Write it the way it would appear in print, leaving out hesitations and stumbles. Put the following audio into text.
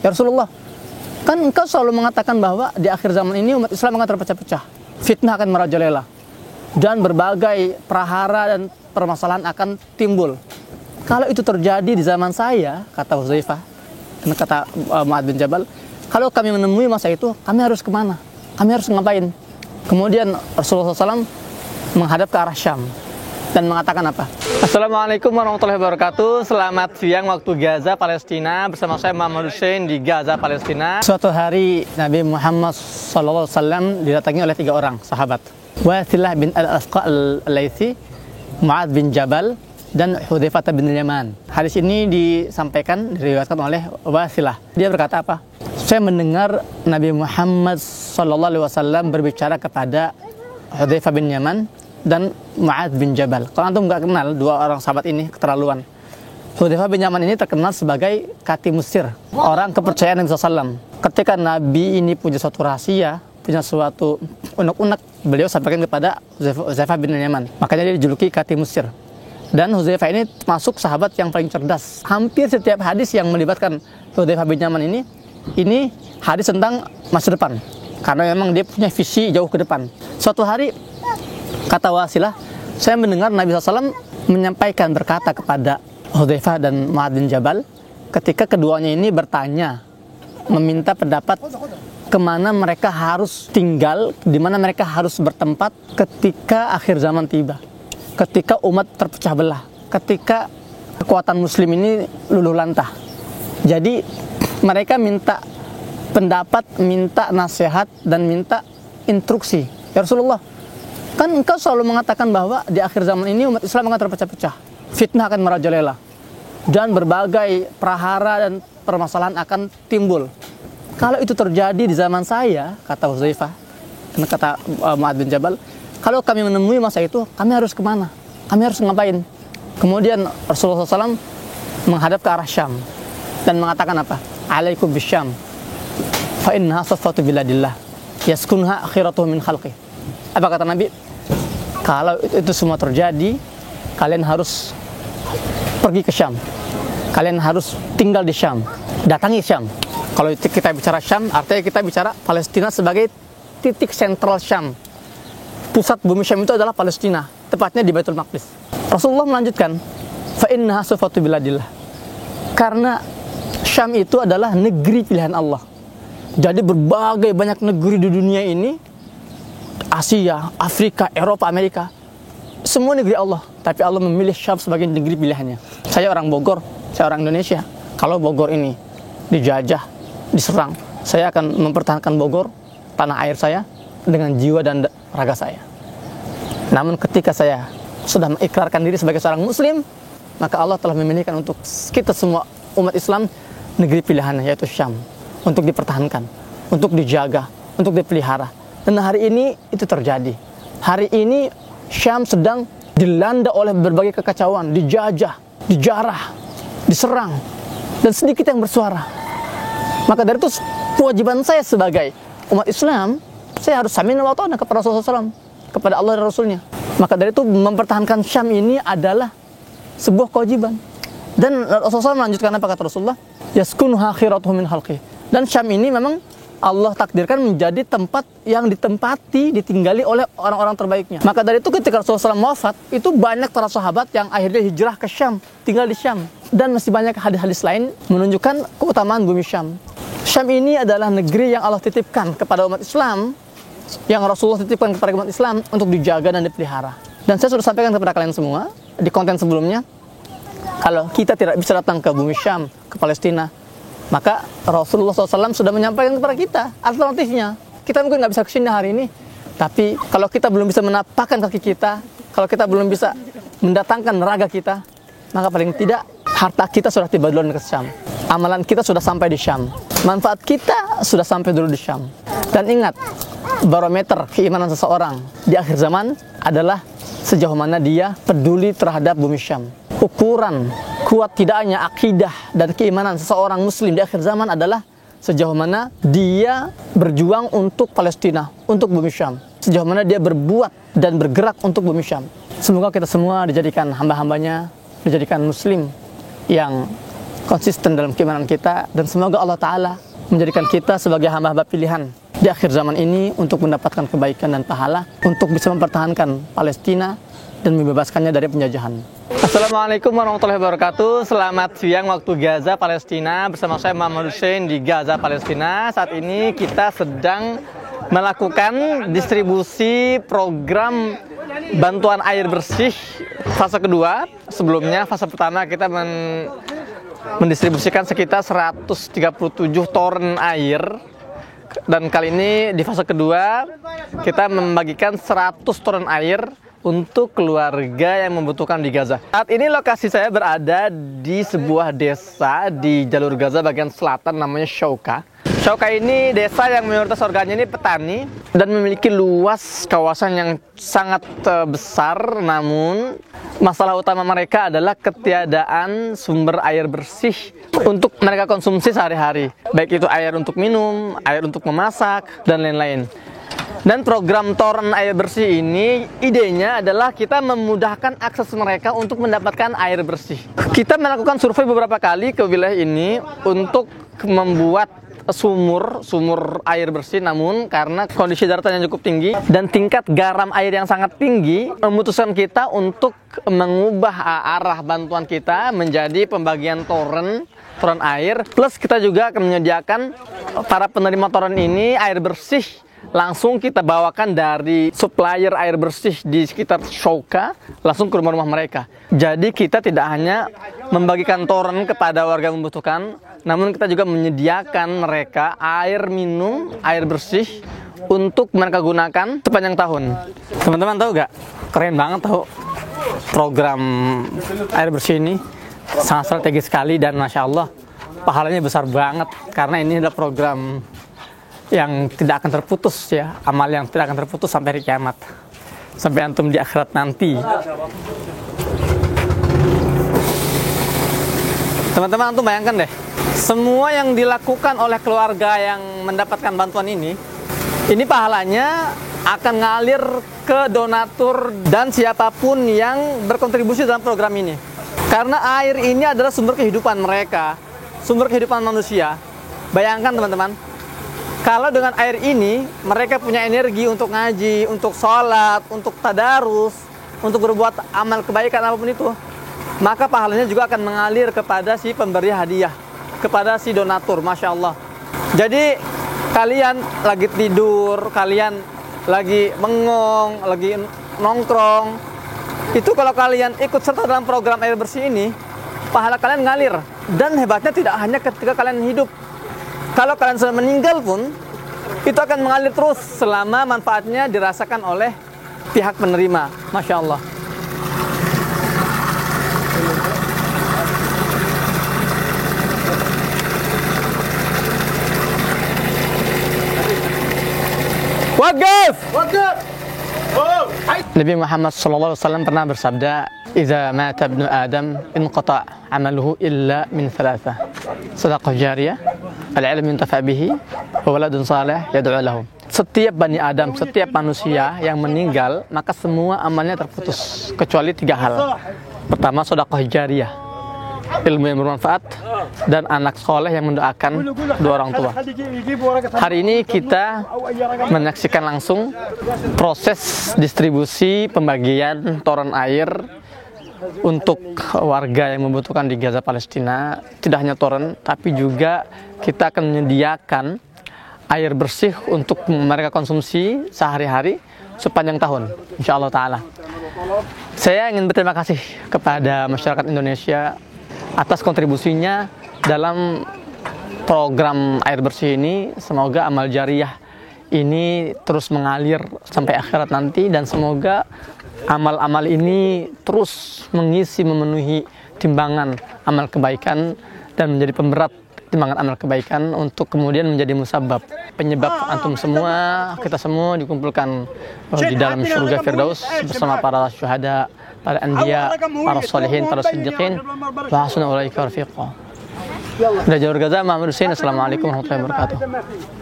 Ya Rasulullah, kan engkau selalu mengatakan bahwa di akhir zaman ini umat Islam akan terpecah-pecah, fitnah akan merajalela, dan berbagai prahara dan permasalahan akan timbul. Kalau itu terjadi di zaman saya, kata Hudzaifah, kata Mu'adz bin Jabal, kalau kami menemui masa itu, kami harus kemana? Kami harus ngapain? Kemudian Rasulullah SAW menghadap ke arah Syam dan mengatakan apa? Assalamualaikum warahmatullahi wabarakatuh. Selamat siang waktu Gaza, Palestina. Bersama saya Muhammad Hussein di Gaza, Palestina. Suatu hari Nabi Muhammad SAW didatangi oleh 3 orang sahabat, Wathilah bin al-Asqa al-Laythi, Mu'adz bin Jabal, dan Hudzaifah bin Yaman. Hadis ini disampaikan, diriwayatkan oleh Wathilah. Dia berkata apa? Saya mendengar Nabi Muhammad SAW berbicara kepada Hudzaifah bin Yaman dan Mu'adz bin Jabal. Kalau antum nggak kenal 2 orang sahabat ini, keterlaluan. Hudzaifah bin Yaman ini terkenal sebagai Khatib Mesir, orang kepercayaan Nabi SAW. Ketika Nabi ini punya suatu rahasia, punya suatu unek-unek, beliau sampaikan kepada Hudzaifah bin Yaman. Makanya dia dijuluki Khatib Mesir. Dan Hudzaifah ini masuk sahabat yang paling cerdas. Hampir setiap hadis yang melibatkan Hudzaifah bin Yaman ini hadis tentang masa depan, karena memang dia punya visi jauh ke depan. Suatu hari, kata Wasilah, saya mendengar Nabi SAW menyampaikan berkata kepada Hudzaifah dan Mu'adz bin Jabal, ketika keduanya ini bertanya, meminta pendapat kemana mereka harus tinggal, di mana mereka harus bertempat ketika akhir zaman tiba, ketika umat terpecah belah, ketika kekuatan muslim ini luluh lantah. Jadi mereka minta pendapat, minta nasihat, dan minta instruksi. Ya Rasulullah, kan engkau selalu mengatakan bahwa di akhir zaman ini umat Islam akan terpecah-pecah, fitnah akan merajalela, dan berbagai prahara dan permasalahan akan timbul. Kalau itu terjadi di zaman saya, kata Hudzaifah, kata Mu'adz bin Jabal, kalau kami menemui masa itu, kami harus kemana? Kami harus ngapain? Kemudian Rasulullah SAW menghadap ke arah Syam dan mengatakan apa? Alaikum bisyam, fa innaha safatu biladillah, yaskunha akhiratuhu min khalqih. Apa kata Nabi? Kalau itu semua terjadi, kalian harus pergi ke Syam. Kalian harus tinggal di Syam, datangi Syam. Kalau kita bicara Syam, artinya kita bicara Palestina sebagai titik sentral Syam. Pusat bumi Syam itu adalah Palestina, tepatnya di Baitul Maqdis. Rasulullah melanjutkan, fa innaha safatu biladillah, karena Syam itu adalah negeri pilihan Allah. Jadi berbagai banyak negeri di dunia ini, Asia, Afrika, Eropa, Amerika, semua negeri Allah. Tapi Allah memilih Syam sebagai negeri pilihannya. Saya orang Bogor, saya orang Indonesia. Kalau Bogor ini dijajah, diserang, saya akan mempertahankan Bogor, tanah air saya, dengan jiwa dan raga saya. Namun ketika saya sudah mengikrarkan diri sebagai seorang Muslim, maka Allah telah memilihkan untuk kita semua umat Islam negeri pilihannya, yaitu Syam, untuk dipertahankan, untuk dijaga, untuk dipelihara. Dan hari ini itu terjadi. Hari ini Syam sedang dilanda oleh berbagai kekacauan, dijajah, dijarah, diserang, dan sedikit yang bersuara. Maka dari itu kewajiban saya sebagai umat Islam, saya harus sami'na wa ata'na kepada Rasulullah SAW, kepada Allah dan Rasulnya. Maka dari itu mempertahankan Syam ini adalah sebuah kewajiban. Dan Rasulullah melanjutkan apa kata Rasulullah? Yaskunha akhiratuhu min khalqih. Dan Syam ini memang Allah takdirkan menjadi tempat yang ditempati, ditinggali oleh orang-orang terbaiknya. Maka dari itu ketika Rasulullah SAW wafat, itu banyak para sahabat yang akhirnya hijrah ke Syam, tinggal di Syam. Dan masih banyak hadis-hadis lain menunjukkan keutamaan bumi Syam. Syam ini adalah negeri yang Allah titipkan kepada umat Islam, yang Rasulullah titipkan kepada umat Islam untuk dijaga dan dipelihara. Dan saya sudah sampaikan kepada kalian semua di konten sebelumnya, kalau kita tidak bisa datang ke bumi Syam, ke Palestina, maka Rasulullah SAW sudah menyampaikan kepada kita alternatifnya. Kita mungkin nggak bisa kesini hari ini, tapi kalau kita belum bisa menapakkan kaki kita, kalau kita belum bisa mendatangkan raga kita, maka paling tidak harta kita sudah tiba duluan ke Syam. Amalan kita sudah sampai di Syam. Manfaat kita sudah sampai dulu di Syam. Dan ingat, barometer keimanan seseorang di akhir zaman adalah sejauh mana dia peduli terhadap bumi Syam. Ukuran kuat tidaknya akidah dan keimanan seseorang muslim di akhir zaman adalah sejauh mana dia berjuang untuk Palestina, untuk bumi Syam, sejauh mana dia berbuat dan bergerak untuk bumi Syam. Semoga kita semua dijadikan hamba-hambanya, dijadikan muslim yang konsisten dalam keimanan kita, dan semoga Allah Ta'ala menjadikan kita sebagai hamba-hamba pilihan di akhir zaman ini untuk mendapatkan kebaikan dan pahala, untuk bisa mempertahankan Palestina dan membebaskannya dari penjajahan. Assalamualaikum warahmatullahi wabarakatuh. Selamat siang waktu Gaza, Palestina. Bersama saya Muhammad Hussein di Gaza, Palestina. Saat ini kita sedang melakukan distribusi program bantuan air bersih fase kedua. Sebelumnya fase pertama kita mendistribusikan sekitar 137 toren air, dan kali ini di fase kedua kita membagikan 100 toren air untuk keluarga yang membutuhkan di Gaza. Saat ini lokasi saya berada di sebuah desa di jalur Gaza bagian selatan, namanya Shauka. Shauka ini desa yang mayoritas warganya ini petani dan memiliki luas kawasan yang sangat besar, namun masalah utama mereka adalah ketiadaan sumber air bersih untuk mereka konsumsi sehari-hari, baik itu air untuk minum, air untuk memasak, dan lain-lain. Dan program toren air bersih ini idenya adalah kita memudahkan akses mereka untuk mendapatkan air bersih. Kita melakukan survei beberapa kali ke wilayah ini untuk membuat sumur air bersih, namun karena kondisi daratan yang cukup tinggi dan tingkat garam air yang sangat tinggi, memutuskan kita untuk mengubah arah bantuan kita menjadi pembagian toren air, plus kita juga akan menyediakan para penerima toren ini air bersih langsung kita bawakan dari supplier air bersih di sekitar Shauka langsung ke rumah-rumah mereka. Jadi kita tidak hanya membagikan toren kepada warga yang membutuhkan, namun kita juga menyediakan mereka air minum, air bersih untuk mereka gunakan sepanjang tahun. Teman-teman tahu gak? Keren banget tahu program air bersih ini, sangat strategis sekali, dan Masya Allah pahalanya besar banget karena ini adalah program yang tidak akan terputus, ya, amal yang tidak akan terputus sampai hari kiamat, sampai antum di akhirat nanti. Teman-teman, antum bayangkan deh, semua yang dilakukan oleh keluarga yang mendapatkan bantuan ini pahalanya akan ngalir ke donatur dan siapapun yang berkontribusi dalam program ini. Karena air ini adalah sumber kehidupan mereka, sumber kehidupan manusia. Bayangkan teman-teman, kalau dengan air ini mereka punya energi untuk ngaji, untuk sholat, untuk tadarus, untuk berbuat amal kebaikan apapun itu, maka pahalanya juga akan mengalir kepada si pemberi hadiah, kepada si donatur. Masya Allah. Jadi kalian lagi tidur, kalian lagi bengong, lagi nongkrong, itu kalau kalian ikut serta dalam program air bersih ini, pahala kalian ngalir. Dan hebatnya tidak hanya ketika kalian hidup, kalau kalian sudah meninggal pun, itu akan mengalir terus selama manfaatnya dirasakan oleh pihak penerima. Masya Allah. Waqif! Nabi Muhammad SAW pernah bersabda, "Idza mata ibnu Adam inqata' amaluhu illa min thalatha. Shadaqah jariyah, al-'ilm yuntafa bihi, wa waladun salih yad'u lahu." Setiap bani Adam, setiap manusia yang meninggal, maka semua amalnya terputus kecuali 3 hal. Pertama, shadaqah jariyah, ilmu yang bermanfaat, dan anak soleh yang mendoakan kedua orang tua. Hari ini kita menyaksikan langsung proses distribusi pembagian toren air untuk warga yang membutuhkan di Gaza, Palestina. Tidak hanya toren, tapi juga kita akan menyediakan air bersih untuk mereka konsumsi sehari-hari sepanjang tahun, insya Allah Ta'ala. Saya ingin berterima kasih kepada masyarakat Indonesia atas kontribusinya dalam program air bersih ini. Semoga amal jariyah ini terus mengalir sampai akhirat nanti, dan semoga amal-amal ini terus mengisi, memenuhi timbangan amal kebaikan dan menjadi pemberat timbangan amal kebaikan untuk kemudian menjadi musabab, penyebab antum semua, kita semua dikumpulkan di dalam surga Firdaus bersama para syuhada, para anbiya, para sholihin, para siddiqin, wa hasuna ulaika rafiqa. Dari Jalur Gaza, Muhammad Hussein. Assalamualaikum warahmatullahi wabarakatuh.